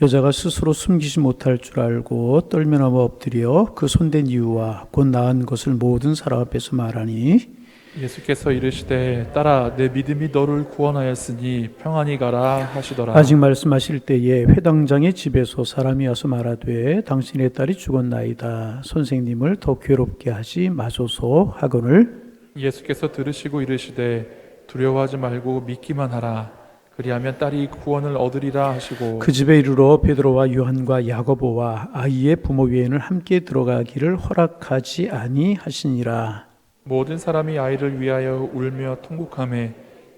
여자가 스스로 숨기지 못할 줄 알고 떨며나와 엎드려 그 손댄 이유와 곧 나은 것을 모든 사람 앞에서 말하니 예수께서 이르시되 딸아 내 믿음이 너를 구원하였으니 평안히 가라 하시더라. 아직 말씀하실 때에 회당장의 집에서 사람이 와서 말하되 당신의 딸이 죽었나이다. 선생님을 더 괴롭게 하지 마소서 하거늘 예수께서 들으시고 이르시되 두려워하지 말고 믿기만 하라. 그리하면 딸이 구원을 얻으리라 하시고 그 집에 이르러 베드로와 요한과 야고보와 아이의 부모 외에는 함께 들어가기를 허락하지 아니하시니라. 모든 사람이 아이를 위하여 울며 통곡하매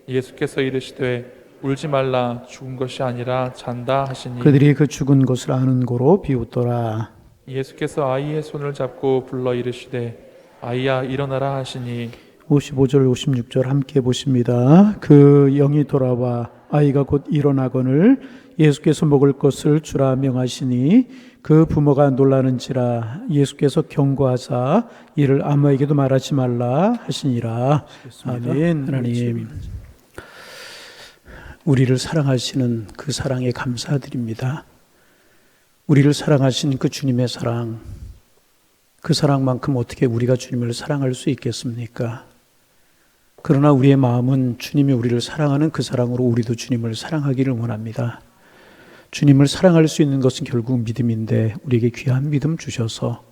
예수께서 이르시되 울지 말라 죽은 것이 아니라 잔다 하시니 그들이 그 죽은 것을 아는 고로 비웃더라. 예수께서 아이의 손을 잡고 불러 이르시되 아이야 일어나라 하시니 55절 56절 함께 보십니다. 그 영이 돌아와 아이가 곧 일어나거늘 예수께서 먹을 것을 주라 명하시니 그 부모가 놀라는지라. 예수께서 경고하사 이를 아무에게도 말하지 말라 하시니라. 아멘. 하나님, 우리를 사랑하시는 그 사랑에 감사드립니다. 우리를 사랑하신 그 주님의 사랑, 그 사랑만큼 어떻게 우리가 주님을 사랑할 수 있겠습니까? 그러나 우리의 마음은 주님이 우리를 사랑하는 그 사랑으로 우리도 주님을 사랑하기를 원합니다. 주님을 사랑할 수 있는 것은 결국 믿음인데 우리에게 귀한 믿음 주셔서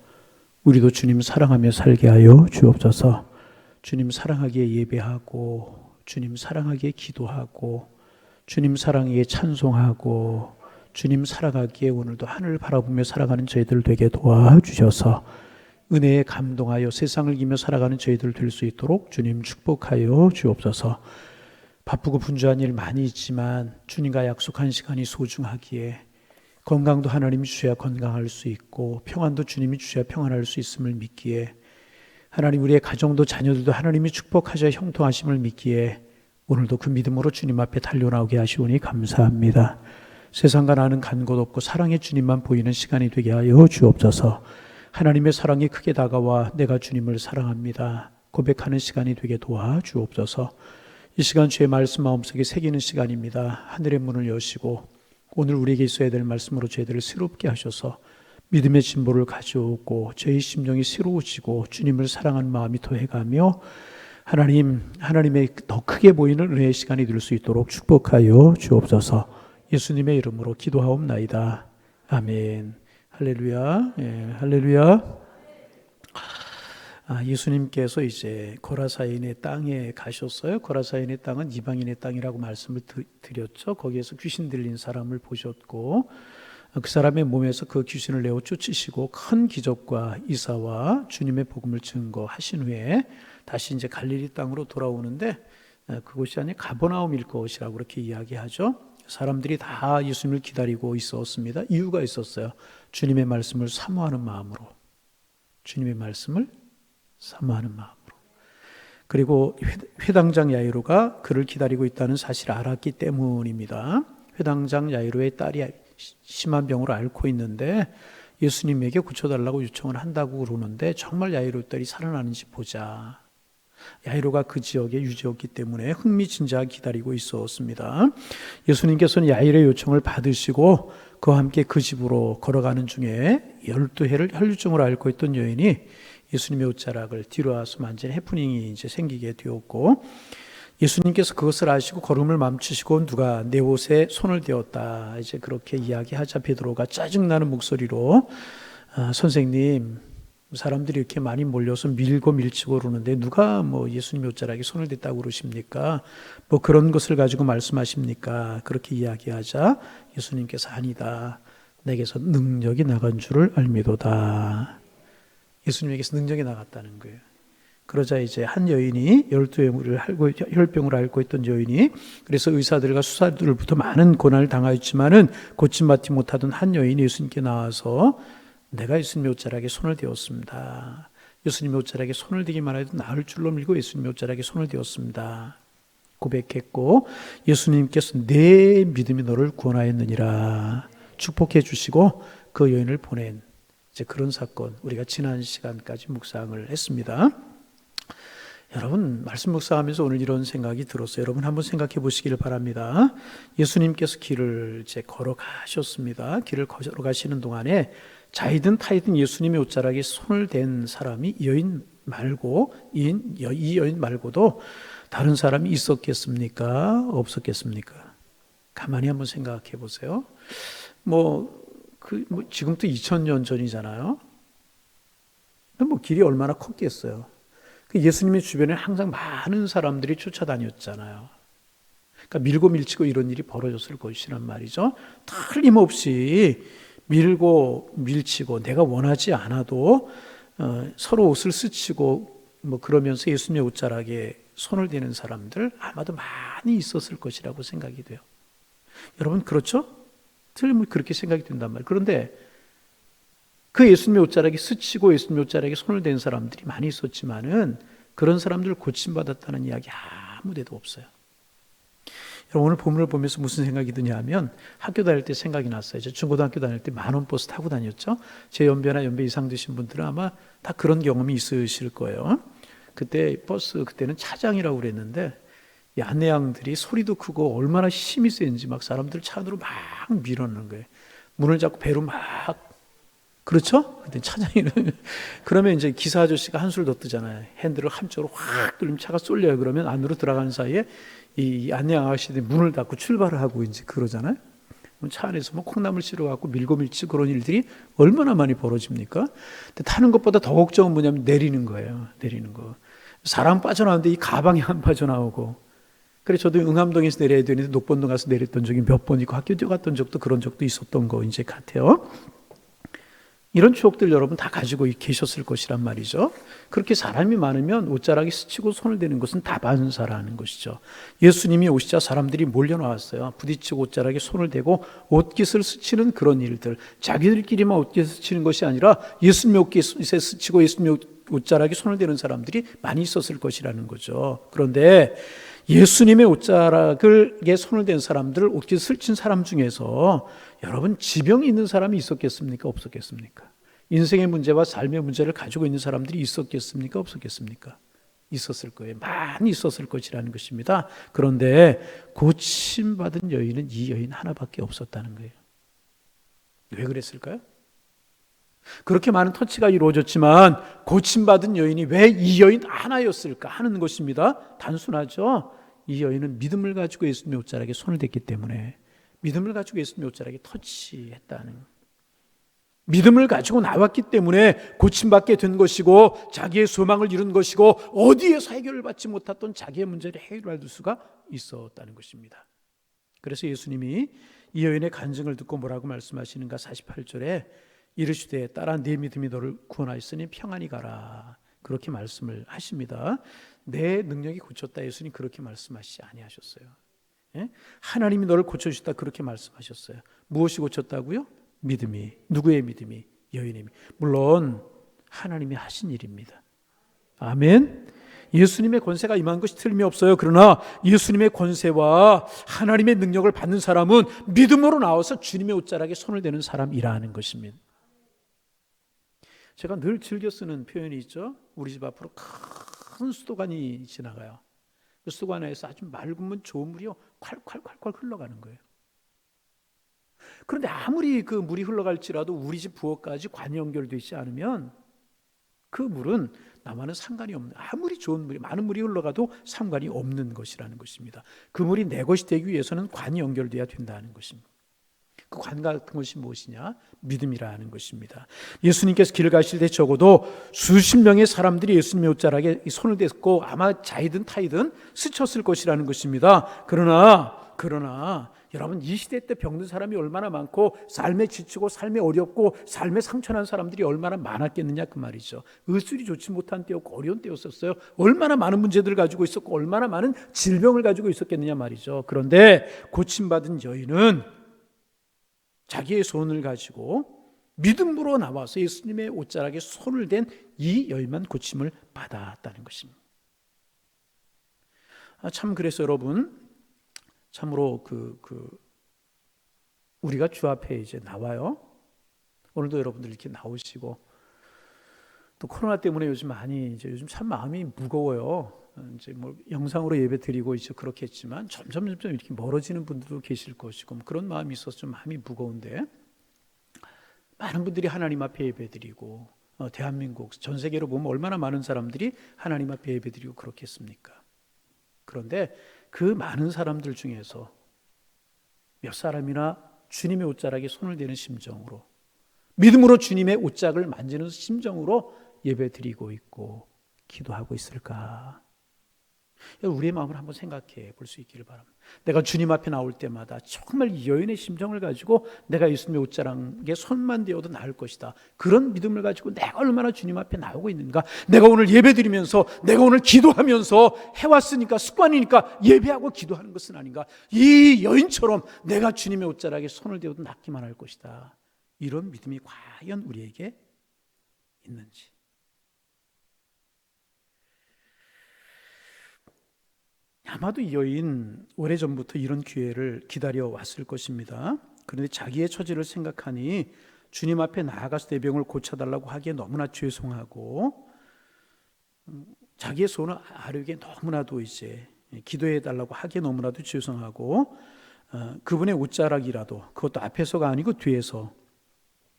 우리도 주님 사랑하며 살게 하여 주옵소서. 주님 사랑하기에 예배하고 주님 사랑하기에 기도하고 주님 사랑하기에 찬송하고 주님 사랑하기에 오늘도 하늘을 바라보며 살아가는 저희들 되게 도와주셔서 은혜에 감동하여 세상을 이기며 살아가는 저희들 될 수 있도록 주님 축복하여 주옵소서. 바쁘고 분주한 일 많이 있지만 주님과 약속한 시간이 소중하기에 건강도 하나님이 주셔야 건강할 수 있고 평안도 주님이 주셔야 평안할 수 있음을 믿기에 하나님 우리의 가정도 자녀들도 하나님이 축복하셔야 형통하심을 믿기에 오늘도 그 믿음으로 주님 앞에 달려나오게 하시오니 감사합니다. 세상과 나는 간 곳 없고 사랑의 주님만 보이는 시간이 되게 하여 주옵소서. 하나님의 사랑이 크게 다가와 내가 주님을 사랑합니다 고백하는 시간이 되게 도와주옵소서. 이 시간 주의 말씀 마음속에 새기는 시간입니다. 하늘의 문을 여시고 오늘 우리에게 있어야 될 말씀으로 저희들을 새롭게 하셔서 믿음의 진보를 가져오고 저희 심령이 새로워지고 주님을 사랑하는 마음이 더해가며 하나님의 더 크게 보이는 은혜의 시간이 될 수 있도록 축복하여 주옵소서. 예수님의 이름으로 기도하옵나이다. 아멘. 할렐루야. 예, 할렐루야. 예수님께서 이제 고라사인의 땅에 가셨어요. 고라사인의 땅은 이방인의 땅이라고 말씀을 드렸죠. 거기에서 귀신 들린 사람을 보셨고 그 사람의 몸에서 그 귀신을 내어 쫓으시고 큰 기적과 이사와 주님의 복음을 증거하신 후에 다시 이제 갈릴리 땅으로 돌아오는데 그곳이 아니 가버나움일 것이라고 그렇게 이야기하죠. 사람들이 다 예수님을 기다리고 있었습니다. 이유가 있었어요. 주님의 말씀을 사모하는 마음으로. 주님의 말씀을 사모하는 마음으로. 그리고 회당장 야이로가 그를 기다리고 있다는 사실을 알았기 때문입니다. 회당장 야이로의 딸이 심한 병으로 앓고 있는데 예수님에게 고쳐달라고 요청을 한다고 그러는데 정말 야이로 딸이 살아나는지 보자. 야이로가 그 지역의 유지였기 때문에 흥미진진하게 기다리고 있었습니다. 예수님께서는 야이로의 요청을 받으시고 그와 함께 그 집으로 걸어가는 중에 12해를 혈류증을 앓고 있던 여인이 예수님의 옷자락을 뒤로 와서 만진 해프닝이 이제 생기게 되었고 예수님께서 그것을 아시고 걸음을 멈추시고 누가 내 옷에 손을 대었다 이제 그렇게 이야기하자 베드로가 짜증나는 목소리로 선생님 사람들이 이렇게 많이 몰려서 밀고 밀치고 그러는데 누가 예수님의 옷자락에 손을 댔다고 그러십니까? 그런 것을 가지고 말씀하십니까? 그렇게 이야기하자 예수님께서 아니다. 내게서 능력이 나간 줄을 알미도다. 예수님에게서 능력이 나갔다는 거예요. 그러자 이제 한 여인이 혈병을 앓고 있던 여인이 그래서 의사들과 수사들로부터 많은 고난을 당하였지만은 고침받지 못하던 한 여인이 예수님께 나와서 내가 예수님의 옷자락에 손을 대었습니다. 예수님의 옷자락에 손을 대기만 해도 나을 줄로 밀고 예수님의 옷자락에 손을 대었습니다. 고백했고 예수님께서 내 믿음이 너를 구원하였느니라 축복해 주시고 그 여인을 보낸 이제 그런 사건 우리가 지난 시간까지 묵상을 했습니다. 여러분 말씀 묵상하면서 오늘 이런 생각이 들었어요. 여러분 한번 생각해 보시기를 바랍니다. 예수님께서 길을 이제 걸어가셨습니다. 길을 걸어가시는 동안에 자이든 타이든 예수님의 옷자락에 손을 댄 사람이 이 여인 말고도 다른 사람이 있었겠습니까? 없었겠습니까? 가만히 한번 생각해 보세요. 지금부터 2000년 전이잖아요. 길이 얼마나 컸겠어요. 예수님의 주변에 항상 많은 사람들이 쫓아다녔잖아요. 그러니까 밀고 밀치고 이런 일이 벌어졌을 것이란 말이죠. 틀림없이 밀고 밀치고 내가 원하지 않아도 서로 옷을 스치고 그러면서 예수님의 옷자락에 손을 대는 사람들 아마도 많이 있었을 것이라고 생각이 돼요. 여러분 그렇죠? 틀림없이 그렇게 생각이 된단 말이에요. 그런데 그 예수님의 옷자락에 스치고 예수님의 옷자락에 손을 댄 사람들이 많이 있었지만은 그런 사람들 고침받았다는 이야기 아무 데도 없어요. 여러분 오늘 본문을 보면서 무슨 생각이 드냐면 학교 다닐 때 생각이 났어요. 저 중고등학교 다닐 때 만원 버스 타고 다녔죠. 제 연배나 연배 이상 되신 분들은 아마 다 그런 경험이 있으실 거예요. 그때는 차장이라고 그랬는데 이 안내양들이 소리도 크고 얼마나 힘이 센지 막 사람들 차 안으로 막 밀어넣는 거예요. 문을 잡고 배로 막 그렇죠? 그때 차장이는 그러면 이제 기사 아저씨가 한술 더 뜨잖아요. 핸들을 한쪽으로 확 돌리면 차가 쏠려요. 그러면 안으로 들어가는 사이에 이 안내양 아저씨들이 문을 닫고 출발을 하고 이제 그러잖아요. 차 안에서 콩나물 씌러 갖고 밀고 밀치 그런 일들이 얼마나 많이 벌어집니까? 근데 타는 것보다 더 걱정은 뭐냐면 내리는 거예요. 내리는 거. 사람 빠져나오는데 이 가방이 안 빠져나오고. 그래서 저도 응암동에서 내려야 되는데 녹번동 가서 내렸던 적이 몇 번 있고 학교 뛰어갔던 적도 그런 적도 있었던 거 이제 같아요. 이런 추억들 여러분 다 가지고 계셨을 것이란 말이죠. 그렇게 사람이 많으면 옷자락이 스치고 손을 대는 것은 다반사라는 것이죠. 예수님이 오시자 사람들이 몰려나왔어요. 부딪히고 옷자락에 손을 대고 옷깃을 스치는 그런 일들. 자기들끼리만 옷깃을 스치는 것이 아니라 예수님의 옷깃에 스치고 예수님의 옷자락에 손을 대는 사람들이 많이 있었을 것이라는 거죠. 그런데 예수님의 옷자락에 손을 댄 사람들, 옷깃을 스친 사람 중에서 여러분 지병이 있는 사람이 있었겠습니까? 없었겠습니까? 인생의 문제와 삶의 문제를 가지고 있는 사람들이 있었겠습니까? 없었겠습니까? 있었을 거예요. 많이 있었을 것이라는 것입니다. 그런데 고침받은 여인은 이 여인 하나밖에 없었다는 거예요. 왜 그랬을까요? 그렇게 많은 터치가 이루어졌지만 고침받은 여인이 왜 이 여인 하나였을까 하는 것입니다. 단순하죠. 이 여인은 믿음을 가지고 예수님의 옷자락에 손을 댔기 때문에 믿음을 가지고 예수님의 옷자락에 터치했다는 믿음을 가지고 나왔기 때문에 고침받게 된 것이고 자기의 소망을 이룬 것이고 어디에서 해결을 받지 못했던 자기의 문제를 해결할 수가 있었다는 것입니다. 그래서 예수님이 이 여인의 간증을 듣고 뭐라고 말씀하시는가 48절에 이르시되 딸아 네 믿음이 너를 구원하였으니 평안히 가라 그렇게 말씀을 하십니다. 내 능력이 고쳤다 예수님 그렇게 말씀하시지 아니하셨어요. 예? 하나님이 너를 고쳐주셨다 그렇게 말씀하셨어요. 무엇이 고쳤다고요? 믿음이. 누구의 믿음이? 여인의 믿음. 물론 하나님이 하신 일입니다. 아멘. 예수님의 권세가 임한 것이 틀림이 없어요. 그러나 예수님의 권세와 하나님의 능력을 받는 사람은 믿음으로 나와서 주님의 옷자락에 손을 대는 사람이라는 것입니다. 제가 늘 즐겨 쓰는 표현이 있죠. 우리 집 앞으로 큰 수도관이 지나가요. 그 수도관에서 아주 맑으면 좋은 물이요 콸콸콸콸 흘러가는 거예요. 그런데 아무리 그 물이 흘러갈지라도 우리 집 부엌까지 관이 연결되지 않으면 그 물은 나와는 상관이 없는, 아무리 좋은 물이 많은 물이 흘러가도 상관이 없는 것이라는 것입니다. 그 물이 내 것이 되기 위해서는 관이 연결돼야 된다는 것입니다. 그 관 같은 것이 무엇이냐? 믿음이라는 것입니다. 예수님께서 길 가실 때 적어도 수십 명의 사람들이 예수님의 옷자락에 손을 댔고 아마 자이든 타이든 스쳤을 것이라는 것입니다. 그러나 여러분 이 시대 때 병든 사람이 얼마나 많고 삶에 지치고 삶에 어렵고 삶에 상처난 사람들이 얼마나 많았겠느냐 그 말이죠. 의술이 좋지 못한 때였고 어려운 때였었어요. 얼마나 많은 문제들을 가지고 있었고 얼마나 많은 질병을 가지고 있었겠느냐 말이죠. 그런데 고침받은 여인은 자기의 손을 가지고 믿음으로 나와서 예수님의 옷자락에 손을 댄 이 여인만 고침을 받았다는 것입니다. 참 그래서 여러분 참으로 우리가 주 앞에 이제 나와요. 오늘도 여러분들 이렇게 나오시고 또 코로나 때문에 요즘 참 마음이 무거워요. 이제 뭐 영상으로 예배 드리고 이제 그렇겠지만 점점 이렇게 멀어지는 분들도 계실 것이고 그런 마음이 있어서 좀 마음이 무거운데, 많은 분들이 하나님 앞에 예배 드리고 대한민국 전 세계로 보면 얼마나 많은 사람들이 하나님 앞에 예배 드리고 그렇겠습니까? 그런데 그 많은 사람들 중에서 몇 사람이나 주님의 옷자락에 손을 대는 심정으로, 믿음으로 주님의 옷자락을 만지는 심정으로 예배 드리고 있고 기도하고 있을까? 우리의 마음을 한번 생각해 볼 수 있기를 바랍니다. 내가 주님 앞에 나올 때마다 정말 이 여인의 심정을 가지고 내가 예수님의 옷자락에 손만 대어도 나을 것이다, 그런 믿음을 가지고 내가 얼마나 주님 앞에 나오고 있는가, 내가 오늘 예배 드리면서 내가 오늘 기도하면서 해왔으니까 습관이니까 예배하고 기도하는 것은 아닌가, 이 여인처럼 내가 주님의 옷자락에 손을 대어도 낫기만 할 것이다, 이런 믿음이 과연 우리에게 있는지. 아마도 이 여인 오래전부터 이런 기회를 기다려 왔을 것입니다. 그런데 자기의 처지를 생각하니 주님 앞에 나아가서 내 병을 고쳐달라고 하기에 너무나 죄송하고, 자기의 손을 아뢰기에 너무나도 이제 기도해달라고 하기에 너무나도 죄송하고, 그분의 옷자락이라도 그것도 앞에서가 아니고 뒤에서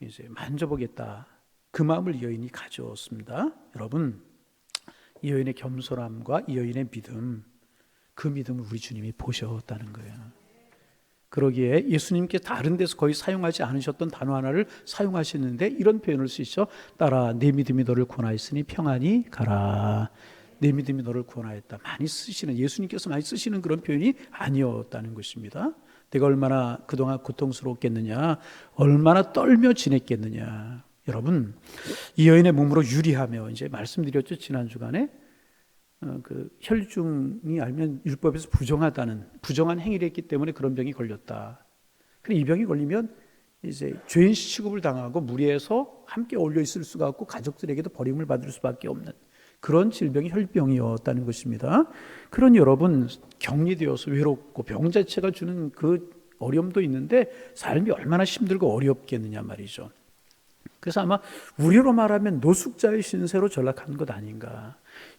이제 만져보겠다, 그 마음을 이 여인이 가졌습니다. 여러분, 이 여인의 겸손함과 이 여인의 믿음, 그 믿음을 우리 주님이 보셨다는 거예요. 그러기에 예수님께 다른 데서 거의 사용하지 않으셨던 단어 하나를 사용하시는데 이런 표현을 쓰시죠. 따라 내 믿음이 너를 구원하였으니 평안히 가라. 내 믿음이 너를 구원하였다. 많이 쓰시는, 예수님께서 많이 쓰시는 그런 표현이 아니었다는 것입니다. 내가 얼마나 그동안 고통스러웠겠느냐, 얼마나 떨며 지냈겠느냐. 여러분, 이 여인의 몸으로 유리하며, 이제 말씀드렸죠, 지난 주간에 그 혈중이 알면 율법에서 부정한 행위를 했기 때문에 그런 병이 걸렸다. 그래, 이 병이 걸리면 이제 죄인 취급을 당하고 무리해서 함께 어울려 있을 수가 없고 가족들에게도 버림을 받을 수밖에 없는 그런 질병이 혈병이었다는 것입니다. 그런 여러분, 격리되어서 외롭고 병 자체가 주는 그 어려움도 있는데 삶이 얼마나 힘들고 어렵겠느냐 말이죠. 그래서 아마 우리로 말하면 노숙자의 신세로 전락한 것 아닌가.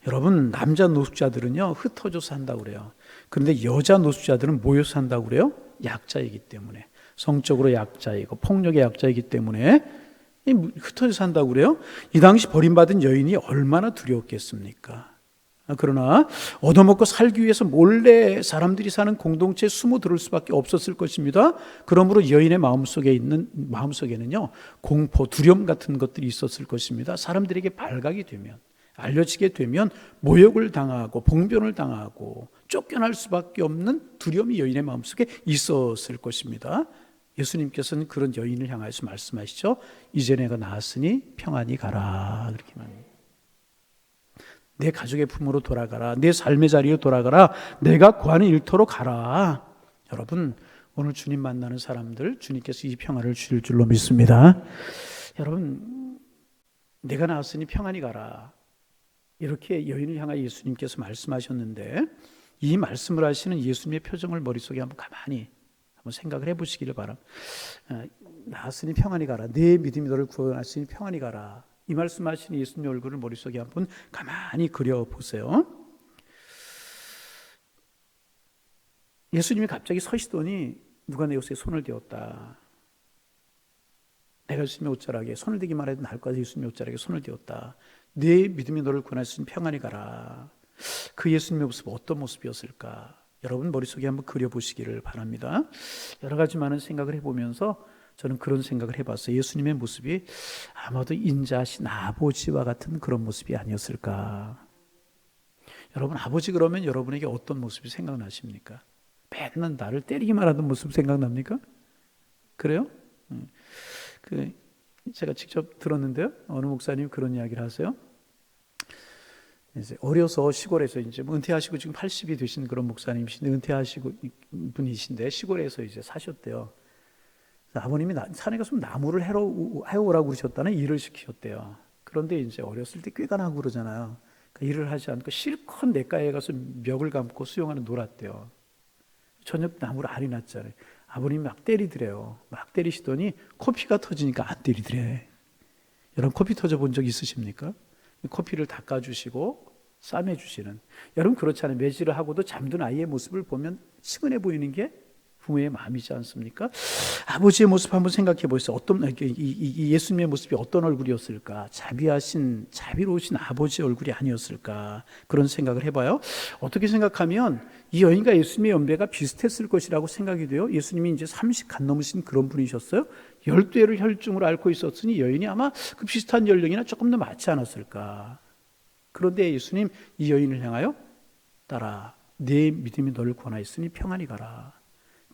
여러분, 남자 노숙자들은요 흩어져서 산다고 그래요. 그런데 여자 노숙자들은 모여서 산다고 그래요. 약자이기 때문에, 성적으로 약자이고 폭력의 약자이기 때문에 흩어져 산다고 그래요. 이 당시 버림받은 여인이 얼마나 두려웠겠습니까? 그러나 얻어먹고 살기 위해서 몰래 사람들이 사는 공동체에 숨어 들을 수밖에 없었을 것입니다. 그러므로 여인의 마음속에는요 공포, 두려움 같은 것들이 있었을 것입니다. 사람들에게 발각이 되면, 알려지게 되면 모욕을 당하고 봉변을 당하고 쫓겨날 수밖에 없는 두려움이 여인의 마음속에 있었을 것입니다. 예수님께서는 그런 여인을 향하여서 말씀하시죠. 이제 내가 나았으니 평안히 가라, 그렇게 말합니다. 내 가족의 품으로 돌아가라, 내 삶의 자리로 돌아가라, 내가 구하는 일터로 가라. 여러분, 오늘 주님 만나는 사람들 주님께서 이 평안을 주실 줄로 믿습니다. 여러분, 내가 나았으니 평안히 가라, 이렇게 여인을 향하여 예수님께서 말씀하셨는데, 이 말씀을 하시는 예수님의 표정을 머릿속에 한번 가만히 생각을 해보시기를 바랍니다. 나았으니 평안히 가라, 내 믿음이 너를 구원하시니 평안히 가라, 이 말씀하시는 예수님의 얼굴을 머릿속에 한번 가만히 그려보세요. 예수님이 갑자기 서시더니 누가 내 옷에 손을 대었다. 내가 예수님의 옷자락에 손을 대기만 해도 나을 것 같아 예수님의 옷자락에 손을 대었다. 내 믿음이 너를 구원하시니 평안히 가라. 그 예수님의 모습, 어떤 모습이었을까? 여러분 머릿속에 한번 그려보시기를 바랍니다. 여러 가지 많은 생각을 해보면서 저는 그런 생각을 해봤어요. 예수님의 모습이 아마도 인자하신 아버지와 같은 그런 모습이 아니었을까. 여러분, 아버지 그러면 여러분에게 어떤 모습이 생각나십니까? 맨날 나를 때리기만 하던 모습 생각납니까? 그래요? 제가 직접 들었는데요, 어느 목사님 그런 이야기를 하세요. 이제 어려서 시골에서 이제 은퇴하시고 지금 80이 되신 그런 목사님이신데, 은퇴하시고 분이신데 시골에서 이제 사셨대요. 아버님이 산에 가서 나무를 해오라고 그러셨다는 일을 시키셨대요. 그런데 이제 어렸을 때 꾀가 나고 그러잖아요. 그러니까 일을 하지 않고 실컷 냇가에 가서 멱을 감고 수영하는 놀았대요. 저녁 나무를 알이 났잖아요. 아버님이 막 때리더래요. 막 때리시더니 코피가 터지니까 안 때리더래. 여러분, 코피 터져 본 적 있으십니까? 커피를 닦아주시고 싸매주시는, 여러분 그렇잖아요. 매질을 하고도 잠든 아이의 모습을 보면 측은해 보이는 게 부모의 마음이지 않습니까? 아버지의 모습 한번 생각해 보세요. 이 예수님의 모습이 어떤 얼굴이었을까? 자비로우신 아버지의 얼굴이 아니었을까? 그런 생각을 해봐요. 어떻게 생각하면 이 여인과 예수님의 연배가 비슷했을 것이라고 생각이 돼요. 예수님이 이제 30 간 넘으신 그런 분이셨어요. 12회를 혈중으로 앓고 있었으니 여인이 아마 그 비슷한 연령이나 조금 더 많지 않았을까? 그런데 예수님 이 여인을 향하여 따라 내 믿음이 너를 구원하였으니 평안히 가라.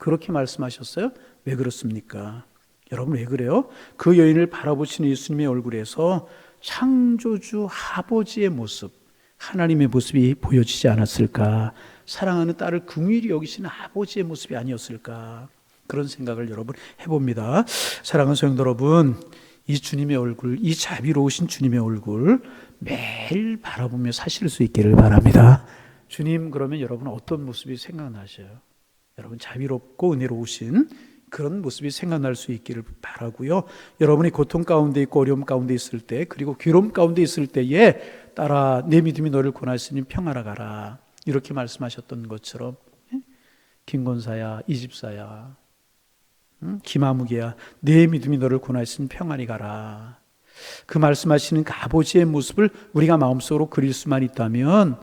그렇게 말씀하셨어요. 왜 그렇습니까? 여러분 왜 그래요? 그 여인을 바라보시는 예수님의 얼굴에서 창조주 아버지의 모습, 하나님의 모습이 보여지지 않았을까? 사랑하는 딸을 긍휼히 여기시는 아버지의 모습이 아니었을까? 그런 생각을 여러분 해봅니다. 사랑하는 성도 여러분, 이 주님의 얼굴, 이 자비로우신 주님의 얼굴 매일 바라보며 사실 수 있기를 바랍니다. 주님, 그러면 여러분 어떤 모습이 생각나셔요? 여러분 자비롭고 은혜로우신 그런 모습이 생각날 수 있기를 바라고요. 여러분이 고통 가운데 있고 어려움 가운데 있을 때, 그리고 괴로움 가운데 있을 때에 따라 내 믿음이 너를 구원하시니 평안하 가라, 이렇게 말씀하셨던 것처럼 김권사야, 이집사야, 김아무개야, 내 믿음이 너를 구원하시니 평안히 가라, 그 말씀하시는 그 아버지의 모습을 우리가 마음속으로 그릴 수만 있다면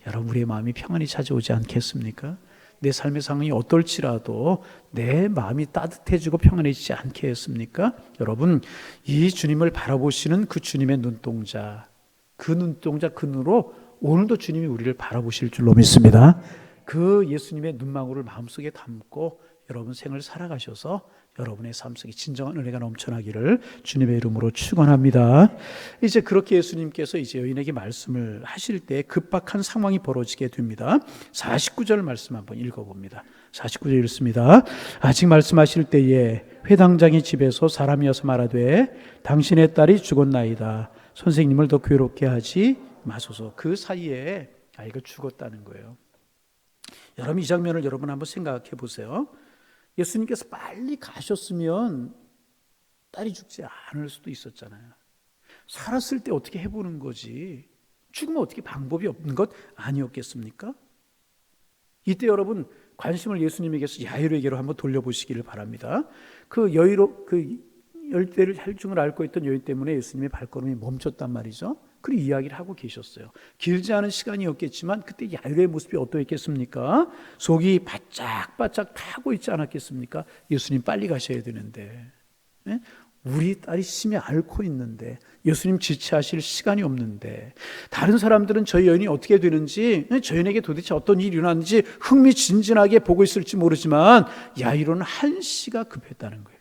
여러분 우리의 마음이 평안히 찾아오지 않겠습니까? 내 삶의 상황이 어떨지라도 내 마음이 따뜻해지고 평안해지지 않겠습니까? 여러분 이 주님을 바라보시는 그 주님의 눈동자, 그 눈으로 오늘도 주님이 우리를 바라보실 줄로 믿습니다. 그 예수님의 눈망울을 마음속에 담고 여러분 생을 살아가셔서 여러분의 삶 속에 진정한 은혜가 넘쳐나기를 주님의 이름으로 축원합니다. 이제 그렇게 예수님께서 이제 여인에게 말씀을 하실 때 급박한 상황이 벌어지게 됩니다. 49절 말씀 한번 읽어봅니다. 49절 읽습니다. 아직 말씀하실 때에 회당장의 집에서 사람이 와서 말하되 당신의 딸이 죽었나이다. 선생님을 더 괴롭게 하지 마소서. 그 사이에 아이가 죽었다는 거예요. 여러분 이 장면을 여러분 한번 생각해 보세요. 예수님께서 빨리 가셨으면 딸이 죽지 않을 수도 있었잖아요. 살았을 때 어떻게 해보는 거지, 죽으면 어떻게 방법이 없는 것 아니었겠습니까? 이때 여러분 관심을 예수님에게서 야이로에게로 한번 돌려보시기를 바랍니다. 그 10대를 혈중을 앓고 있던 여인 때문에 예수님의 발걸음이 멈췄단 말이죠. 그리고 이야기를 하고 계셨어요. 길지 않은 시간이었겠지만 그때 야이로의 모습이 어떠했겠습니까? 속이 바짝바짝 타고 있지 않았겠습니까? 예수님 빨리 가셔야 되는데, 우리 딸이 심히 앓고 있는데, 예수님 지체하실 시간이 없는데, 다른 사람들은 저 여인이 어떻게 되는지, 저 여인에게 도대체 어떤 일이 일어났는지 흥미진진하게 보고 있을지 모르지만 야이로는 한시가 급했다는 거예요.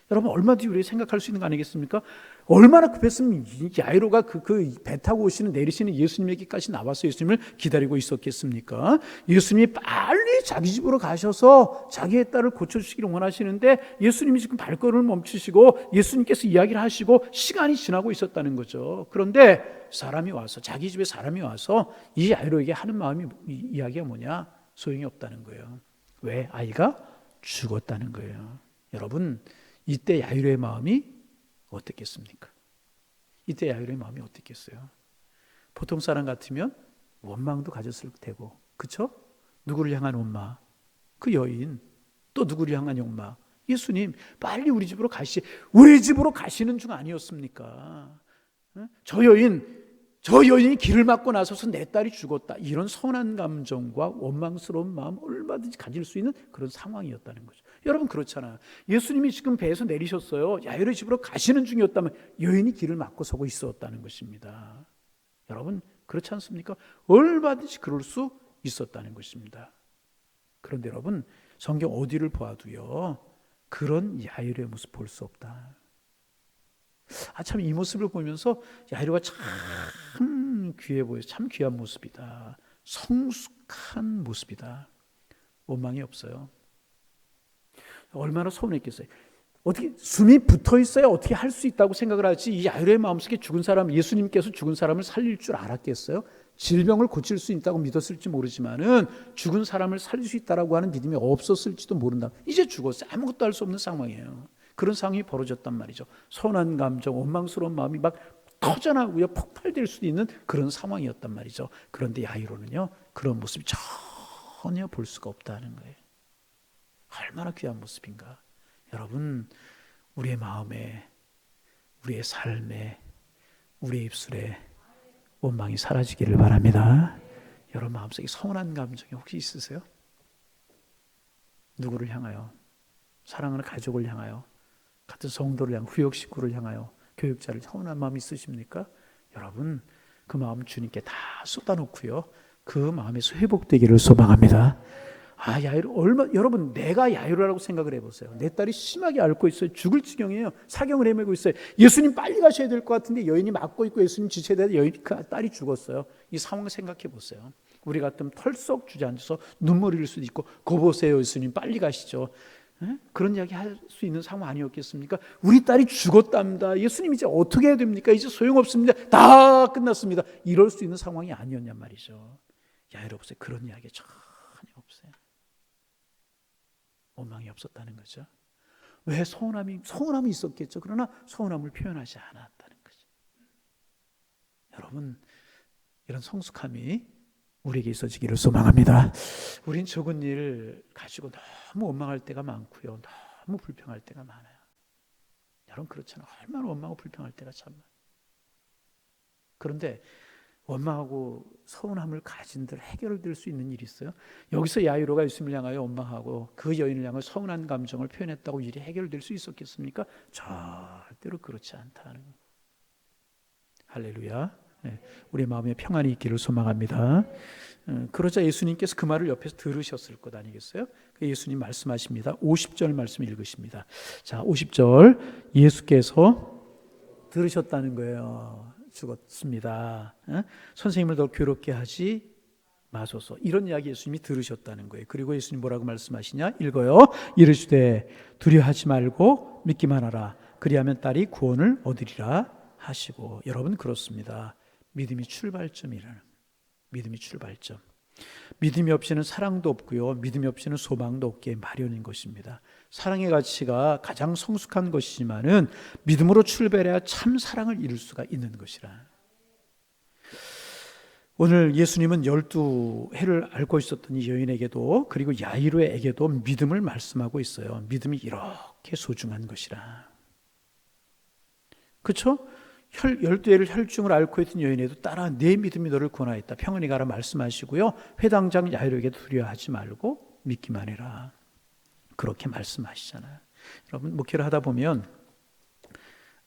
여러분 얼마든지 우리가 생각할 수 있는 거 아니겠습니까? 얼마나 급했으면 야이로가 그 배 타고 오시는 내리시는 예수님에게까지 나와서 예수님을 기다리고 있었겠습니까? 예수님이 빨리 자기 집으로 가셔서 자기의 딸을 고쳐주시기를 원하시는데 예수님이 지금 발걸음을 멈추시고 예수님께서 이야기를 하시고 시간이 지나고 있었다는 거죠. 그런데 사람이 와서, 자기 집에 사람이 와서 이 야이로에게 하는 마음이, 이야기가 뭐냐? 소용이 없다는 거예요. 왜? 아이가 죽었다는 거예요. 여러분 이때 야이로의 마음이 어떻겠습니까? 이때 야이로의 마음이 어떻겠어요? 보통 사람 같으면 원망도 가졌을 테고, 그렇죠? 누구를 향한 원망? 그 여인. 또 누구를 향한 원망? 예수님 빨리 우리 집으로 우리 집으로 가시는 중 아니었습니까? 저 여인이 길을 막고 나서서 내 딸이 죽었다, 이런 서운한 감정과 원망스러운 마음 얼마든지 가질 수 있는 그런 상황이었다는 거죠. 여러분 그렇잖아요. 예수님이 지금 배에서 내리셨어요. 야이로의 집으로 가시는 중이었다면 여인이 길을 막고 서고 있었다는 것입니다. 여러분 그렇지 않습니까? 얼마든지 그럴 수 있었다는 것입니다. 그런데 여러분 성경 어디를 보아도요 그런 야이로의 모습 볼 수 없다. 참 이 모습을 보면서 야이로가 참 귀해 보여요. 참 귀한 모습이다. 성숙한 모습이다. 원망이 없어요. 얼마나 서운했겠어요. 어떻게 숨이 붙어 있어야 어떻게 할 수 있다고 생각을 하지, 이 야이로의 마음속에 죽은 사람, 예수님께서 죽은 사람을 살릴 줄 알았겠어요? 질병을 고칠 수 있다고 믿었을지 모르지만은 죽은 사람을 살릴 수 있다라고 하는 믿음이 없었을지도 모른다. 이제 죽었어요. 아무것도 할 수 없는 상황이에요. 그런 상황이 벌어졌단 말이죠. 서운한 감정, 원망스러운 마음이 막 터져나오고요, 폭발될 수도 있는 그런 상황이었단 말이죠. 그런데 야이로는요, 그런 모습이 전혀 볼 수가 없다는 거예요. 얼마나 귀한 모습인가. 여러분, 우리의 마음에, 우리의 삶에, 우리의 입술에 원망이 사라지기를 바랍니다. 여러분 마음속에 서운한 감정이 혹시 있으세요? 누구를 향하여? 사랑하는 가족을 향하여, 같은 성도를 향하여, 후역 식구를 향하여, 교육자를 서운한 마음이 있으십니까? 여러분, 그 마음 주님께 다 쏟아놓고요, 그 마음에서 회복되기를 소망합니다. 야이로, 여러분, 내가 야이로라고 생각을 해보세요. 내 딸이 심하게 앓고 있어요. 죽을 지경이에요. 사경을 헤매고 있어요. 예수님 빨리 가셔야 될 것 같은데 여인이 막고 있고 예수님 지쳐야 되는데 그 딸이 죽었어요. 이 상황을 생각해 보세요. 우리 같으면 털썩 주저앉아서 눈물 흘릴 수도 있고, 거 보세요, 예수님 빨리 가시죠. 그런 이야기 할 수 있는 상황 아니었겠습니까? 우리 딸이 죽었답니다. 예수님 이제 어떻게 해야 됩니까? 이제 소용없습니다. 다 끝났습니다. 이럴 수 있는 상황이 아니었냔 말이죠. 야이로 보세요. 그런 이야기 전혀 없어요. 원망이 없었다는 거죠. 왜? 서운함이 있었겠죠. 그러나 서운함을 표현하지 않았다는 거죠. 여러분, 이런 성숙함이 우리에게 있어지기를 소망합니다. 우린 적은 일 가지고 너무 원망할 때가 많고요, 너무 불평할 때가 많아요. 여러분 그렇잖아요. 얼마나 원망하고 불평할 때가 참 많아요. 그런데 원망하고 서운함을 가진들 해결될 수 있는 일이 있어요? 여기서 야이로가 예수님을 향하여 원망하고 그 여인을 향하여 서운한 감정을 표현했다고 일이 해결될 수 있었겠습니까? 절대로 그렇지 않다는 거예요. 할렐루야. 우리 마음에 평안이 있기를 소망합니다. 그러자 예수님께서 그 말을 옆에서 들으셨을 것 아니겠어요? 예수님 말씀하십니다. 50절 말씀 읽으십니다. 자, 50절 예수께서 들으셨다는 거예요. 죽었습니다. 선생님을 더 괴롭게 하지 마소서. 이런 이야기 예수님이 들으셨다는 거예요. 그리고 예수님 뭐라고 말씀하시냐? 읽어요. 이르시되 두려워하지 말고 믿기만 하라. 그리하면 딸이 구원을 얻으리라 하시고. 여러분 그렇습니다. 믿음이 출발점이라는, 믿음이 출발점. 믿음이 없이는 사랑도 없고요, 믿음이 없이는 소망도 없기에 마련인 것입니다. 사랑의 가치가 가장 성숙한 것이지만은 믿음으로 출발해야 참 사랑을 이룰 수가 있는 것이라. 오늘 예수님은 12해를 앓고 있었던 이 여인에게도, 그리고 야이로에게도 믿음을 말씀하고 있어요. 믿음이 이렇게 소중한 것이라. 그렇죠? 12해를 혈중을 앓고 있던 여인에도 따라 내 믿음이 너를 구원하였다, 평안히 가라 말씀하시고요, 회당장 야이로에게도 두려워하지 말고 믿기만 해라, 그렇게 말씀하시잖아요. 여러분 목회를 하다 보면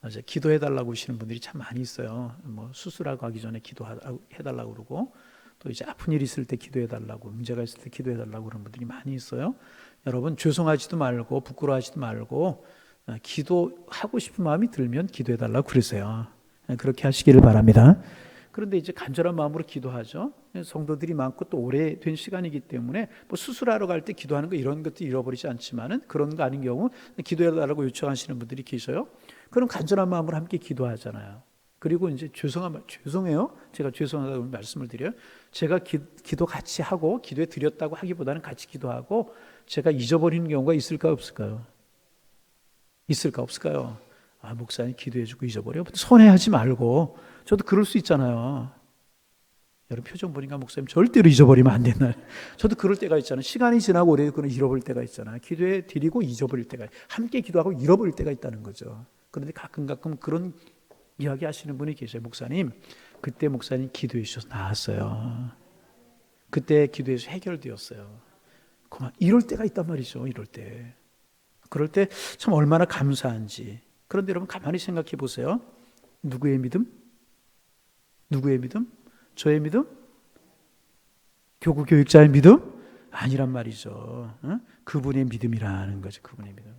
이제 기도해달라고 하시는 분들이 참 많이 있어요. 뭐 수술하고 하기 전에 기도해달라고 그러고, 또 이제 아픈 일 있을 때 기도해달라고, 문제가 있을 때 기도해달라고 그런 분들이 많이 있어요. 여러분 죄송하지도 말고 부끄러워하지도 말고 기도하고 싶은 마음이 들면 기도해달라고 그러세요. 그렇게 하시기를 바랍니다. 그런데 이제 간절한 마음으로 기도하죠. 성도들이 많고 또 오래된 시간이기 때문에 뭐 수술하러 갈 때 기도하는 거 이런 것도 잃어버리지 않지만은, 그런 거 아닌 경우 기도해달라고 요청하시는 분들이 계셔요. 그럼 간절한 마음으로 함께 기도하잖아요. 그리고 이제 죄송해요. 제가 죄송하다고 말씀을 드려요. 제가 기도 같이 하고 기도해 드렸다고 하기보다는 같이 기도하고 제가 잊어버리는 경우가 있을까 없을까요? 있을까 없을까요? 목사님 기도해주고 잊어버려. 손해하지 말고. 저도 그럴 수 있잖아요. 여러분 표정 보니까 목사님 절대로 잊어버리면 안 된다. 저도 그럴 때가 있잖아요. 시간이 지나고 오래 그런 잃어버릴 때가 있잖아요. 기도해 드리고 잊어버릴 때가, 함께 기도하고 잃어버릴 때가 있다는 거죠. 그런데 가끔 그런 이야기 하시는 분이 계세요. 목사님, 그때 목사님 기도해 주셔서 나았어요. 그때 기도해서 해결되었어요. 그만 이럴 때가 있단 말이죠. 이럴 때. 그럴 때 참 얼마나 감사한지. 그런데 여러분 가만히 생각해 보세요. 누구의 믿음? 누구의 믿음? 저의 믿음? 교구 교육자의 믿음? 아니란 말이죠. 그분의 믿음이라는 거죠. 그분의 믿음.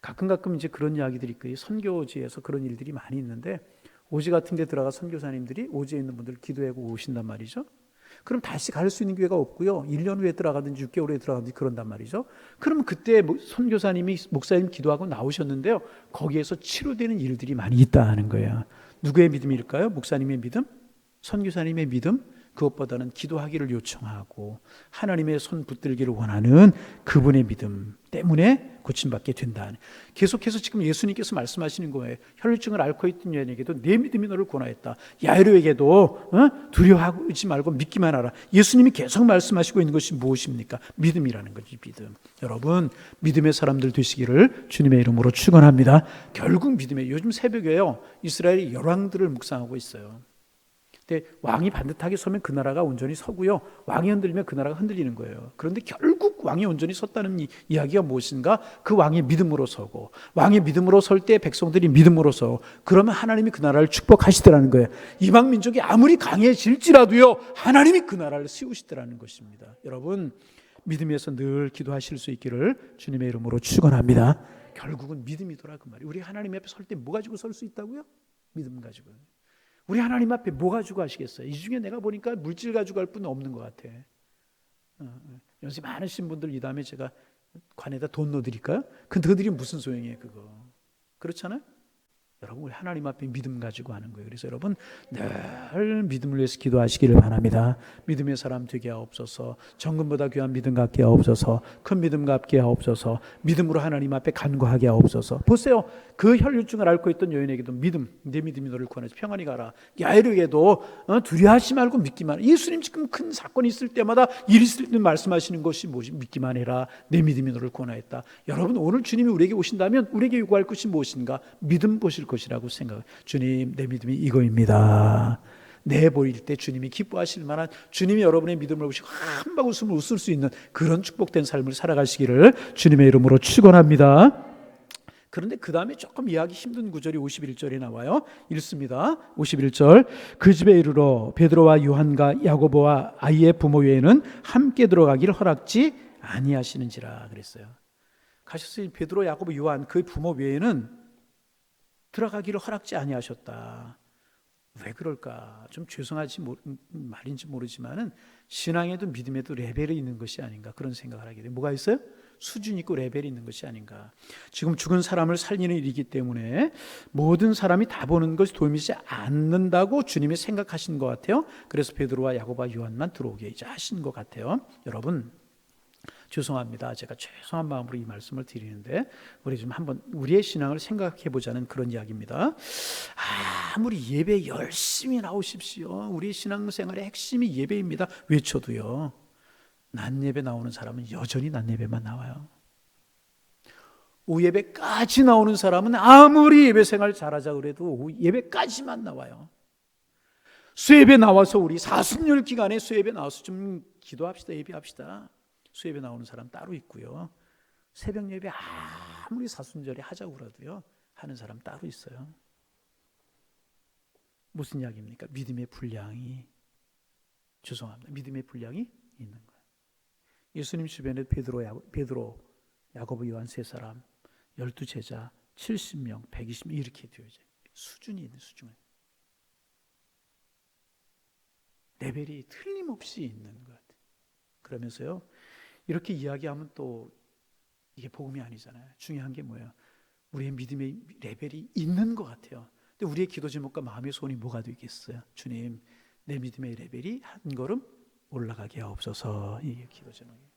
가끔 이제 그런 이야기들이 있고요. 선교지에서 그런 일들이 많이 있는데, 오지 같은 데 들어가 선교사님들이 오지에 있는 분들 기도하고 오신단 말이죠. 그럼 다시 갈 수 있는 기회가 없고요. 1년 후에 들어가든지 6개월 후에 들어가든지 그런단 말이죠. 그러면 그때 선교사님이 목사님 기도하고 나오셨는데요, 거기에서 치료되는 일들이 많이 있다는 거예요. 누구의 믿음일까요? 목사님의 믿음? 선교사님의 믿음? 그것보다는 기도하기를 요청하고 하나님의 손 붙들기를 원하는 그분의 믿음 때문에 고침받게 된다. 계속해서 지금 예수님께서 말씀하시는 거예요. 혈루증을 앓고 있던 여인에게도 내 믿음이 너를 구원하였다. 야이로에게도 두려워하지 말고 믿기만 하라. 예수님이 계속 말씀하시고 있는 것이 무엇입니까? 믿음이라는 거지. 믿음. 여러분, 믿음의 사람들 되시기를 주님의 이름으로 축원합니다. 결국 믿음의, 요즘 새벽에요, 이스라엘이 열왕들을 묵상하고 있어요. 근데 왕이 반듯하게 서면 그 나라가 온전히 서고요, 왕이 흔들리면 그 나라가 흔들리는 거예요. 그런데 결국 왕이 온전히 섰다는 이야기가 무엇인가? 그 왕의 믿음으로 서고, 왕의 믿음으로 설 때 백성들이 믿음으로 서, 그러면 하나님이 그 나라를 축복하시더라는 거예요. 이방 민족이 아무리 강해질지라도요, 하나님이 그 나라를 세우시더라는 것입니다. 여러분, 믿음에서 늘 기도하실 수 있기를 주님의 이름으로 축원합니다. 결국은 믿음이더라 그 말이에요. 우리 하나님 앞에 설 때 뭐 가지고 설 수 있다고요? 믿음 가지고. 우리 하나님 앞에 뭐 가지고 하시겠어요? 이 중에 내가 보니까 물질 가지고 할 분은 없는 것 같아. 연세 많으신 분들 이 다음에 제가 관에다 돈 넣어드릴까요? 근데 그들이 무슨 소용이에요 그거? 그렇잖아요? 여러분, 우리 하나님 앞에 믿음 가지고 하는 거예요. 그래서 여러분, 늘 믿음을 위해서 기도하시기를 바랍니다. 믿음의 사람 되게 하옵소서. 정금보다 귀한 믿음 갖게 하옵소서. 큰 믿음 갖게 하옵소서. 믿음으로 하나님 앞에 간구하게 하옵소서. 보세요, 그 혈루증을 앓고 있던 여인에게도 믿음, 내 믿음이 너를 구원해서 평안히 가라. 야이르에게도 두려워하지 말고 믿기만 해라. 예수님 지금 큰 사건이 있을 때마다, 일 있을 때 말씀하시는 것이 뭐지? 믿기만 해라. 내 믿음이 너를 구원하였다. 여러분, 오늘 주님이 우리에게 오신다면 우리에게 요구할 것이 무엇인가? 믿음 보실 것이라고 생각해요. 주님, 내 믿음이 이거입니다. 내 보일 때 주님이 기뻐하실 만한, 주님이 여러분의 믿음을 보시고 한 방 웃음을 웃을 수 있는 그런 축복된 삶을 살아가시기를 주님의 이름으로 축원합니다. 그런데 그 다음에 조금 이해하기 힘든 구절이 51절에 나와요. 읽습니다. 51절. 그 집에 이르러 베드로와 요한과 야고보와 아이의 부모 외에는 함께 들어가기를 허락지 아니하시는지라 그랬어요. 가셨으니 베드로, 야고보, 요한 그 부모 외에는 들어가기를 허락지 아니하셨다. 왜 그럴까? 좀 죄송하지 말인지 모르지만은 신앙에도 믿음에도 레벨이 있는 것이 아닌가, 그런 생각을 하게 돼요. 뭐가 있어요? 수준이 있고 레벨이 있는 것이 아닌가. 지금 죽은 사람을 살리는 일이기 때문에 모든 사람이 다 보는 것이 도움이지 않는다고 주님이 생각하신 것 같아요. 그래서 베드로와 야고보와 요한만 들어오게 이제 하신 것 같아요. 여러분, 죄송합니다. 제가 죄송한 마음으로 이 말씀을 드리는데, 우리 좀 한번 우리의 신앙을 생각해 보자는 그런 이야기입니다. 아무리 예배 열심히 나오십시오. 우리의 신앙생활의 핵심이 예배입니다. 외쳐도요, 낮 예배 나오는 사람은 여전히 낮 예배만 나와요. 오후 예배까지 나오는 사람은 아무리 예배 생활 잘하자 그래도 오후 예배까지만 나와요. 수예배 나와서, 우리 사순절 기간에 수예배 나와서 좀 기도합시다, 예배합시다. 수예배 나오는 사람 따로 있고요, 새벽 예배 아무리 사순절에 하자고 그래도요 하는 사람 따로 있어요. 무슨 이야기입니까? 믿음의 분량이, 죄송합니다, 믿음의 분량이 있는 거예요. 예수님 주변에 베드로, 야고보, 요한 세 사람, 12제자, 70명, 120명 이렇게 되어져요. 수준이 있는 수준, 레벨이 틀림없이 있는 것 같아요. 그러면서요, 이렇게 이야기하면 또 이게 복음이 아니잖아요. 중요한 게 뭐예요? 우리의 믿음의 레벨이 있는 것 같아요. 근데 우리의 기도 제목과 마음의 소원이 뭐가 되겠어요? 주님, 내 믿음의 레벨이 한 걸음 올라가게 하옵소서. 이게 기도 제목이에요.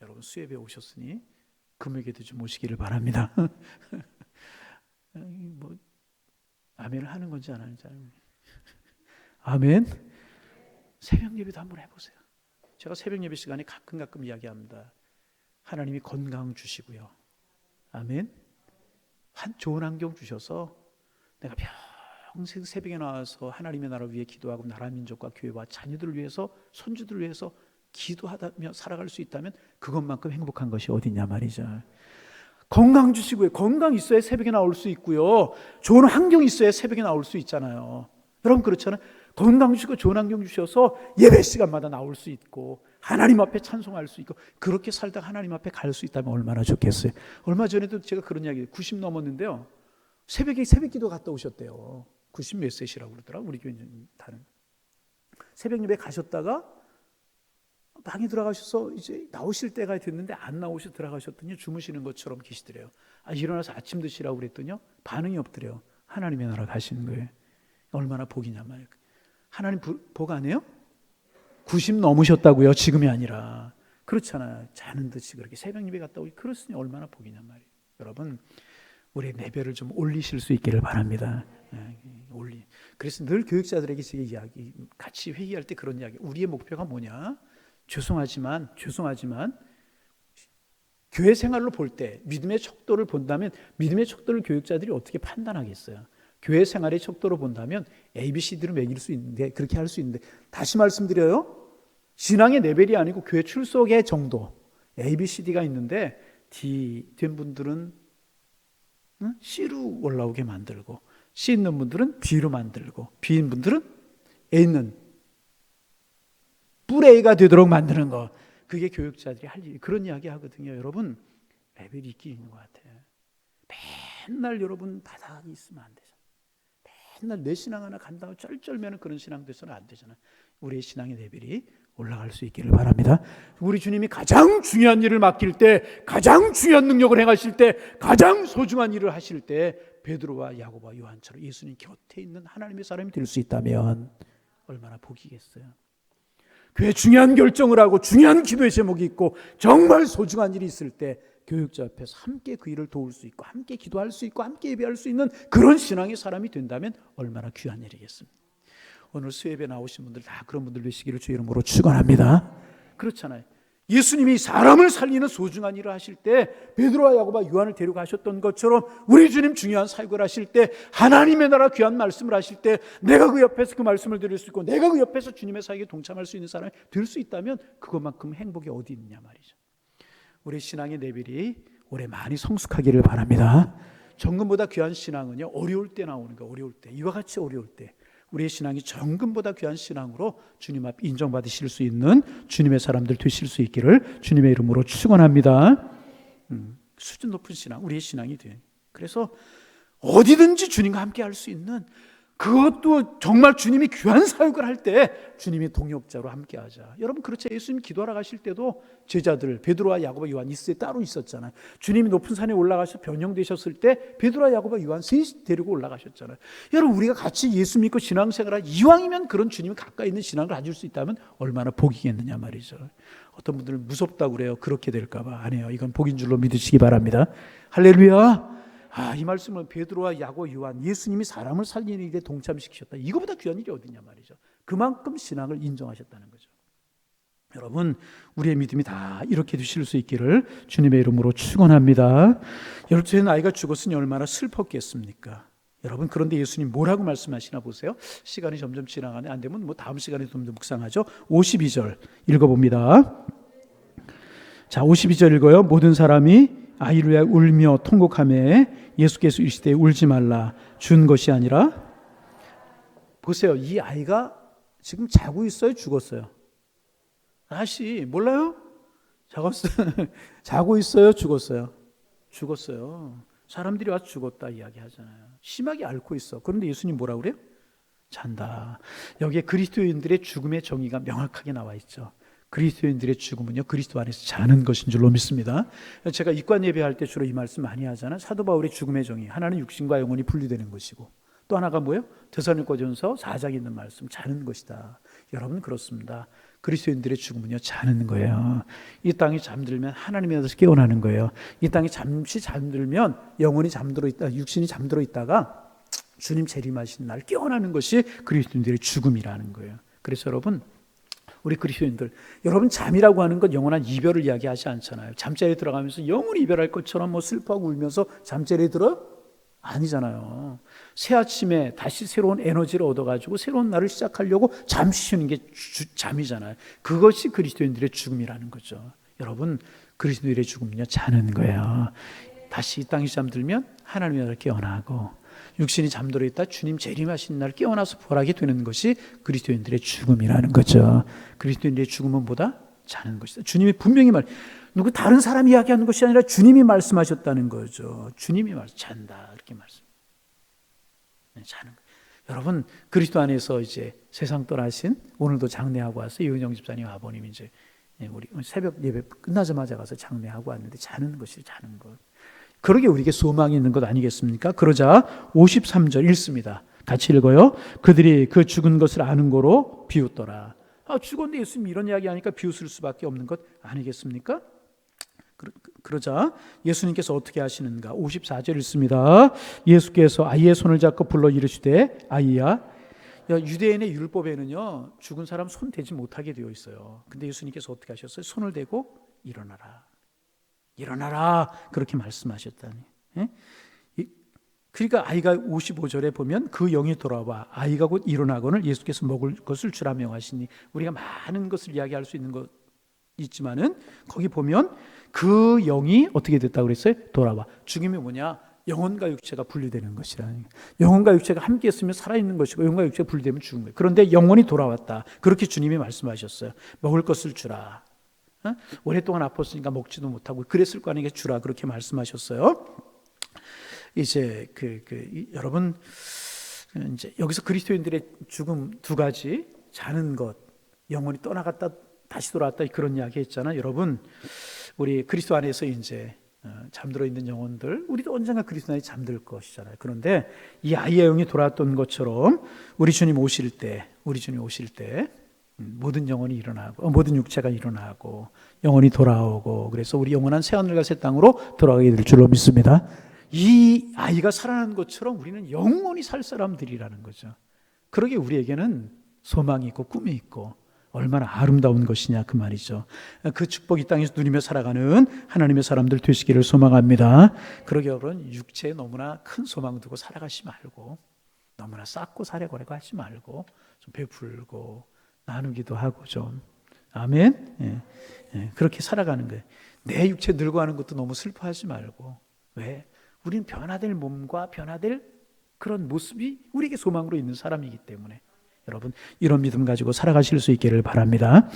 여러분, 수협에 오셨으니 금요일에도 좀 오시기를 바랍니다. 뭐 아멘을 하는 건지 안 하는지 아멘. 새벽 예배도 한번 해보세요. 제가 새벽 예배 시간에 가끔 이야기합니다. 하나님이 건강 주시고요, 아멘, 좋은 환경 주셔서 내가 평생 새벽에 나와서 하나님의 나라를 위해 기도하고 나라 민족과 교회와 자녀들을 위해서, 손주들을 위해서 기도하며 살아갈 수 있다면 그것만큼 행복한 것이 어디냐 말이죠. 건강 주시고요, 건강 있어야 새벽에 나올 수 있고요, 좋은 환경이 있어야 새벽에 나올 수 있잖아요. 여러분, 그렇잖아요. 건강 주시고 좋은 환경 주셔서 예배 시간마다 나올 수 있고 하나님 앞에 찬송할 수 있고, 그렇게 살다가 하나님 앞에 갈 수 있다면 얼마나 좋겠어요. 얼마 전에도 제가 그런 이야기, 90 넘었는데요, 새벽에 새벽기도 갔다 오셨대요. 90 몇 세시라고 그러더라고요. 우리 교회 다른 새벽 예배 가셨다가 방에 들어가셔서 이제 나오실 때가 됐는데 안 나오셔 들어가셨더니 주무시는 것처럼 계시더래요. 일어나서 아침 드시라고 그랬더니요, 반응이 없더래요. 하나님의 나라 가시는 거예요. 얼마나 복이냐 말이에요. 하나님 복 안 해요? 90 넘으셨다고요? 지금이 아니라. 그렇잖아요. 자는 듯이 그렇게 새벽 예배 갔다 오기 그렇으니 얼마나 복이냔 말이에요. 여러분, 우리의 레벨을 좀 올리실 수 있기를 바랍니다. 그래서 늘 교육자들에게 제가 이야기, 같이 회의할 때 그런 이야기. 우리의 목표가 뭐냐? 죄송하지만 교회 생활로 볼 때 믿음의 척도를 본다면 믿음의 척도를 교육자들이 어떻게 판단하겠어요? 교회 생활의 척도로 본다면 ABCD로 매길 수 있는데, 그렇게 할 수 있는데, 다시 말씀드려요. 신앙의 레벨이 아니고 교회 출석의 정도, ABCD가 있는데 D 된 분들은 C로 올라오게 만들고, C 있는 분들은 B로 만들고, B인 분들은 A 있는 뿔 A가 되도록 만드는 거. 그게 교육자들이 할 일. 그런 이야기 하거든요. 여러분, 레벨이 있긴 있는 것 같아요. 맨날 여러분 바닥이 있으면 안 되잖아요. 맨날 내 신앙 하나 간다고 쩔쩔매는 그런 신앙 돼서는 안 되잖아요. 우리의 신앙의 레벨이 올라갈 수 있기를 바랍니다. 우리 주님이 가장 중요한 일을 맡길 때, 가장 중요한 능력을 행하실 때, 가장 소중한 일을 하실 때 베드로와 야고보와 요한처럼 예수님 곁에 있는 하나님의 사람이 될 수 있다면 얼마나 복이겠어요. 교회 중요한 결정을 하고 중요한 기도의 제목이 있고 정말 소중한 일이 있을 때 교육자 앞에서 함께 그 일을 도울 수 있고 함께 기도할 수 있고 함께 예배할 수 있는 그런 신앙의 사람이 된다면 얼마나 귀한 일이겠습니까? 오늘 수예배 나오신 분들 다 그런 분들 되시기를 주 이름으로 축원합니다. 그렇잖아요. 예수님이 사람을 살리는 소중한 일을 하실 때 베드로와 야고보와 요한을 데려가셨던 것처럼 우리 주님 중요한 사역을 하실 때, 하나님의 나라 귀한 말씀을 하실 때 내가 그 옆에서 그 말씀을 드릴 수 있고 내가 그 옆에서 주님의 사역에 동참할 수 있는 사람이 될 수 있다면 그것만큼 행복이 어디 있느냐 말이죠. 우리 신앙의 레벨이 올해 많이 성숙하기를 바랍니다. 정금보다 귀한 신앙은요, 어려울 때 나오는 거예요. 어려울 때, 이와 같이 어려울 때 우리의 신앙이 정금보다 귀한 신앙으로 주님 앞 인정받으실 수 있는 주님의 사람들 되실 수 있기를 주님의 이름으로 축원합니다. 수준 높은 신앙, 우리의 신앙이 돼. 그래서 어디든지 주님과 함께 할 수 있는, 그것도 정말 주님이 귀한 사역을 할 때 주님의 동역자로 함께 하자. 여러분, 그렇죠. 예수님 기도하러 가실 때도 제자들 베드로와 야고보 요한 이스에 따로 있었잖아요. 주님이 높은 산에 올라가셔 변형되셨을 때 베드로와 야고보 요한 셋이 데리고 올라가셨잖아요. 여러분, 우리가 같이 예수 믿고 신앙생활을 이왕이면 그런 주님이 가까이 있는 신앙을 가질 수 있다면 얼마나 복이겠느냐 말이죠. 어떤 분들은 무섭다고 그래요. 그렇게 될까 봐. 아니에요. 이건 복인 줄로 믿으시기 바랍니다. 할렐루야. 이 말씀은 베드로와 야고보 요한, 예수님이 사람을 살리는 일에 동참시키셨다. 이거보다 귀한 일이 어디냐 말이죠. 그만큼 신앙을 인정하셨다는 거죠. 여러분, 우리의 믿음이 다 이렇게 되실 수 있기를 주님의 이름으로 축원합니다. 여러분, 제 나이가 죽었으니 얼마나 슬펐겠습니까? 여러분, 그런데 예수님 뭐라고 말씀하시나 보세요. 시간이 점점 지나가네. 안 되면 다음 시간에 좀 더 묵상하죠. 52절 읽어봅니다. 자, 52절 읽어요. 모든 사람이 아이를 위하여 울며 통곡하며 예수께서 이르시되 울지 말라, 준 것이 아니라. 보세요. 이 아이가 지금 자고 있어요? 죽었어요? 다시 몰라요? 자고 있어요? 죽었어요? 죽었어요. 사람들이 와서 죽었다 이야기하잖아요. 심하게 앓고 있어. 그런데 예수님 뭐라고 그래요? 잔다. 여기에 그리스도인들의 죽음의 정의가 명확하게 나와 있죠. 그리스도인들의 죽음은요, 그리스도 안에서 자는 것인 줄로 믿습니다. 제가 입관 예배할 때 주로 이 말씀 많이 하잖아요. 사도 바울의 죽음의 정의, 하나는 육신과 영혼이 분리되는 것이고, 또 하나가 뭐예요? 데살로니가전서 4장에 있는 말씀, 자는 것이다. 여러분, 그렇습니다. 그리스도인들의 죽음은요, 자는 거예요. 이 땅이 잠들면 하나님의 나라에서 깨어나는 거예요. 이 땅이 잠시 잠들면 영혼이 잠들어 있다, 육신이 잠들어 있다가 주님 재림하신 날 깨어나는 것이 그리스도인들의 죽음이라는 거예요. 그래서 여러분, 우리 그리스도인들, 여러분, 잠이라고 하는 건 영원한 이별을 이야기하지 않잖아요. 잠자리에 들어가면서 영원히 이별할 것처럼 뭐 슬퍼하고 울면서 잠자리에 들어요? 아니잖아요. 새 아침에 다시 새로운 에너지를 얻어가지고 새로운 날을 시작하려고 잠시 쉬는 게 잠이잖아요. 그것이 그리스도인들의 죽음이라는 거죠. 여러분, 그리스도인들의 죽음은요, 자는 거예요. 다시 이 땅이 잠들면 하나님의 나라를 깨어나고, 육신이 잠들어 있다 주님 재림하신 날 깨어나서 부활하게 되는 것이 그리스도인들의 죽음이라는 거죠. 그리스도인들의 죽음은 보다 자는 것이다. 주님이 분명히 누구 다른 사람이 이야기하는 것이 아니라 주님이 말씀하셨다는 거죠. 주님이 잔다 이렇게 말씀. 자는 거. 여러분, 그리스도 안에서 이제 세상 떠나신, 오늘도 장례하고 왔어요. 이은영 집사님 아버님 이제 우리 새벽 예배 끝나자마자 가서 장례하고 왔는데 자는 것이 자는 것. 그러게 우리에게 소망이 있는 것 아니겠습니까? 그러자 53절 읽습니다. 같이 읽어요. 그들이 그 죽은 것을 아는 거로 비웃더라. 죽었는데 예수님 이런 이야기 하니까 비웃을 수밖에 없는 것 아니겠습니까? 그러자 예수님께서 어떻게 하시는가? 54절 읽습니다. 예수께서 아이의 손을 잡고 불러 이르시되 아이야. 유대인의 율법에는요 죽은 사람 손 대지 못하게 되어 있어요. 근데 예수님께서 어떻게 하셨어요? 손을 대고 일어나라. 일어나라. 그렇게 말씀하셨다니. 예? 그러니까 아이가 55절에 보면 그 영이 돌아와 아이가 곧 일어나거늘 예수께서 먹을 것을 주라 명하시니, 우리가 많은 것을 이야기할 수 있는 것 있지만은 거기 보면 그 영이 어떻게 됐다고 그랬어요? 돌아와. 죽임이 뭐냐? 영혼과 육체가 분리되는 것이라. 영혼과 육체가 함께 있으면 살아있는 것이고 영혼과 육체가 분리되면 죽은 거예요. 그런데 영혼이 돌아왔다. 그렇게 주님이 말씀하셨어요. 먹을 것을 주라. 오랫동안 아팠으니까 먹지도 못하고 그랬을 거 아니겠 주라. 그렇게 말씀하셨어요. 이제 여러분 이제 여기서 그리스도인들의 죽음 두 가지, 자는 것, 영혼이 떠나갔다 다시 돌아왔다 그런 이야기 했잖아요. 여러분 우리 그리스도 안에서 이제 잠들어 있는 영혼들, 우리도 언젠가 그리스도 안에 잠들 것이잖아요. 그런데 이 아이의 영이 돌아왔던 것처럼 우리 주님 오실 때 모든 영혼이 일어나고 모든 육체가 일어나고 영혼이 돌아오고, 그래서 우리 영원한 새하늘과 새 땅으로 돌아가게 될 줄로 믿습니다. 이 아이가 살아난 것처럼 우리는 영원히 살 사람들이라는 거죠. 그러게 우리에게는 소망이 있고 꿈이 있고 얼마나 아름다운 것이냐 그 말이죠. 그 축복 이 땅에서 누리며 살아가는 하나님의 사람들 되시기를 소망합니다. 그러게 여러분 육체에 너무나 큰 소망 두고 살아가지 말고, 너무나 쌓고 살려고 하지 말고 좀 베풀고 나누기도 하고 좀, 아멘. 그렇게 살아가는 거예요. 내 육체 늙어가는 것도 너무 슬퍼하지 말고. 왜? 우리는 변화될 몸과 변화될 그런 모습이 우리에게 소망으로 있는 사람이기 때문에 여러분 이런 믿음 가지고 살아가실 수 있기를 바랍니다.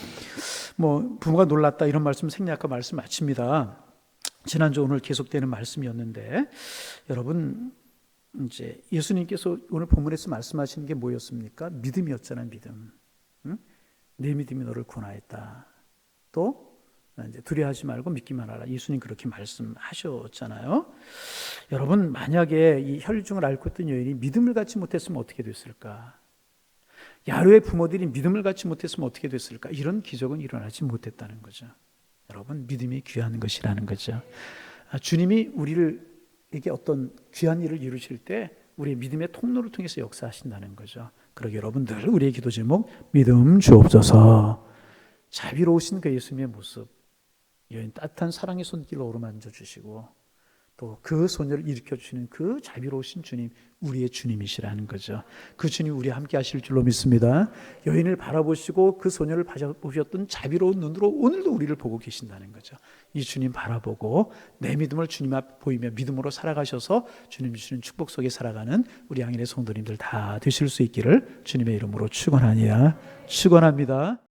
부모가 놀랐다 이런 말씀 생략하고 말씀 마칩니다. 지난주 오늘 계속되는 말씀이었는데 여러분 이제 예수님께서 오늘 본문에서 말씀하시는 게 뭐였습니까? 믿음이었잖아요. 믿음. 응? 내 믿음이 너를 구원하였다. 또 이제 두려워하지 말고 믿기만 하라. 예수님 그렇게 말씀하셨잖아요. 여러분 만약에 이 혈중을 앓고 있던 여인이 믿음을 갖지 못했으면 어떻게 됐을까? 야로의 부모들이 믿음을 갖지 못했으면 어떻게 됐을까? 이런 기적은 일어나지 못했다는 거죠. 여러분 믿음이 귀한 것이라는 거죠. 주님이 우리에게 어떤 귀한 일을 이루실 때 우리의 믿음의 통로를 통해서 역사하신다는 거죠. 그러게 여러분 늘 우리의 기도 제목 믿음 주옵소서. 자비로우신 그 예수님의 모습, 여인 따뜻한 사랑의 손길로 어루만져 주시고 또 그 소녀를 일으켜 주시는 그 자비로우신 주님, 우리의 주님이시라는 거죠. 그 주님 우리와 함께 하실 줄로 믿습니다. 여인을 바라보시고 그 소녀를 바라보셨던 자비로운 눈으로 오늘도 우리를 보고 계신다는 거죠. 이 주님 바라보고 내 믿음을 주님 앞 보이며 믿음으로 살아가셔서 주님 주시는 축복 속에 살아가는 우리 양일의 성도님들 다 되실 수 있기를 주님의 이름으로 축원합니다.